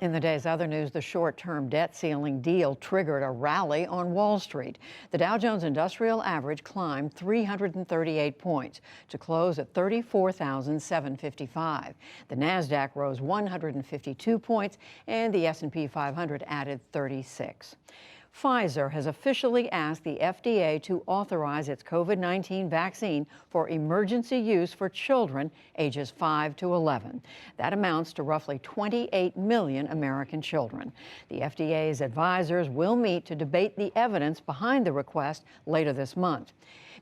In the day's other news, the short-term debt ceiling deal triggered a rally on Wall Street. The Dow Jones Industrial Average climbed 338 points to close at 34,755. The Nasdaq rose 152 points, and the S&P 500 added 36. Pfizer has officially asked the FDA to authorize its COVID-19 vaccine for emergency use for children ages 5 to 11. That amounts to roughly 28 million American children. The FDA's advisors will meet to debate the evidence behind the request later this month.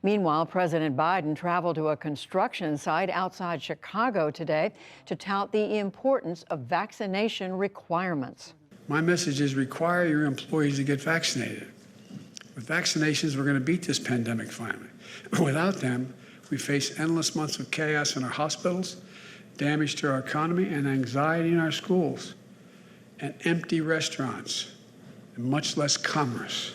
Meanwhile, President Biden traveled to a construction site outside Chicago today to tout the importance of vaccination requirements. My message is require your employees to get vaccinated. With vaccinations, we're going to beat this pandemic finally. Without them, we face endless months of chaos in our hospitals, damage to our economy, and anxiety in our schools, and empty restaurants, and much less commerce.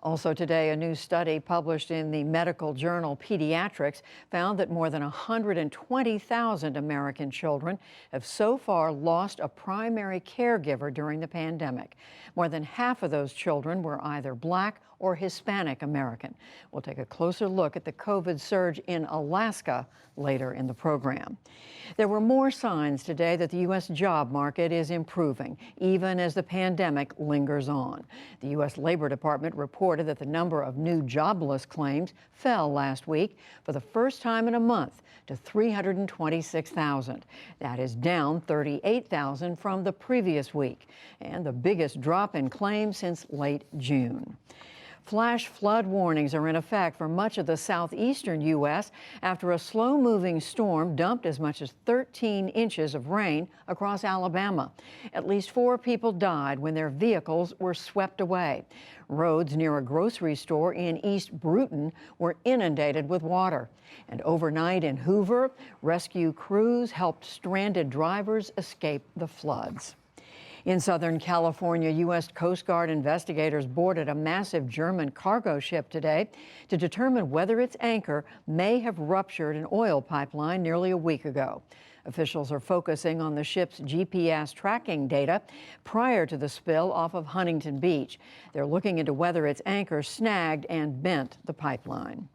Also today, a new study published in the medical journal Pediatrics found that more than 120,000 American children have so far lost a primary caregiver during the pandemic. More than half of those children were either Black or Hispanic American. We'll take a closer look at the COVID surge in Alaska later in the program. There were more signs today that the U.S. job market is improving, even as the pandemic lingers on. The U.S. Labor Department reported that the number of new jobless claims fell last week for the first time in a month to 326,000. That is down 38,000 from the previous week, and the biggest drop in claims since late June. Flash flood warnings are in effect for much of the southeastern U.S. after a slow-moving storm dumped as much as 13 inches of rain across Alabama. At least 4 people died when their vehicles were swept away. Roads near a grocery store in East Bruton were inundated with water. And overnight in Hoover, rescue crews helped stranded drivers escape the floods. In Southern California, U.S. Coast Guard investigators boarded a massive German cargo ship today to determine whether its anchor may have ruptured an oil pipeline nearly a week ago. Officials are focusing on the ship's GPS tracking data prior to the spill off of Huntington Beach. They're looking into whether its anchor snagged and bent the pipeline.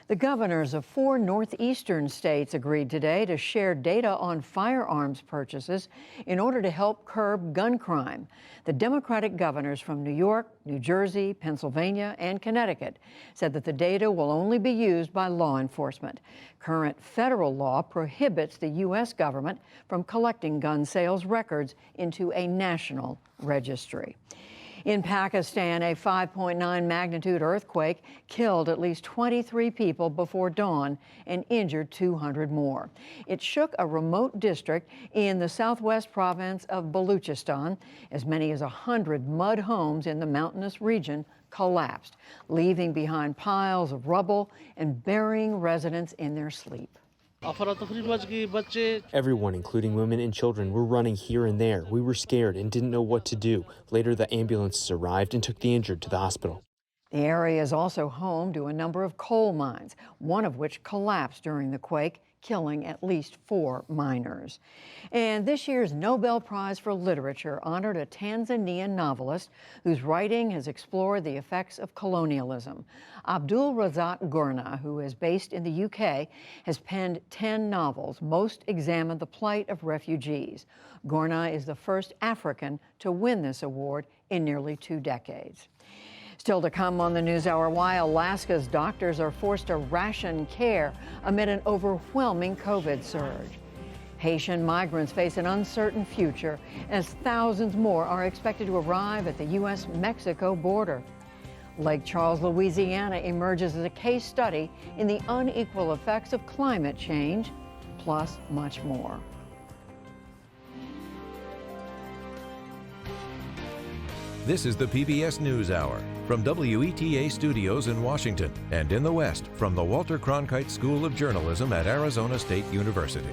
The governors of 4 northeastern states agreed today to share data on firearms purchases in order to help curb gun crime. The Democratic governors from New York, New Jersey, Pennsylvania, and Connecticut said that the data will only be used by law enforcement. Current federal law prohibits the U.S. government from collecting gun sales records into a national registry. In Pakistan, a 5.9 magnitude earthquake killed at least 23 people before dawn and injured 200 more. It shook a remote district in the southwest province of Baluchistan. As many as 100 mud homes in the mountainous region collapsed, leaving behind piles of rubble and burying residents in their sleep. Everyone, including women and children, were running here and there. We were scared and didn't know what to do. Later, the ambulances arrived and took the injured to the hospital. The area is also home to a number of coal mines, one of which collapsed during the quake, killing at least 4 miners. And this year's Nobel Prize for Literature honored a Tanzanian novelist whose writing has explored the effects of colonialism. Abdul Razak Gurnah, who is based in the UK, has penned 10 novels. Most examine the plight of refugees. Gurnah is the first African to win this award in nearly 2 decades. Still to come on the NewsHour, why Alaska's doctors are forced to ration care amid an overwhelming COVID surge. Haitian migrants face an uncertain future as thousands more are expected to arrive at the U.S.-Mexico border. Lake Charles, Louisiana emerges as a case study in the unequal effects of climate change, plus much more. This is the PBS NewsHour from WETA Studios in Washington and in the West from the Walter Cronkite School of Journalism at Arizona State University.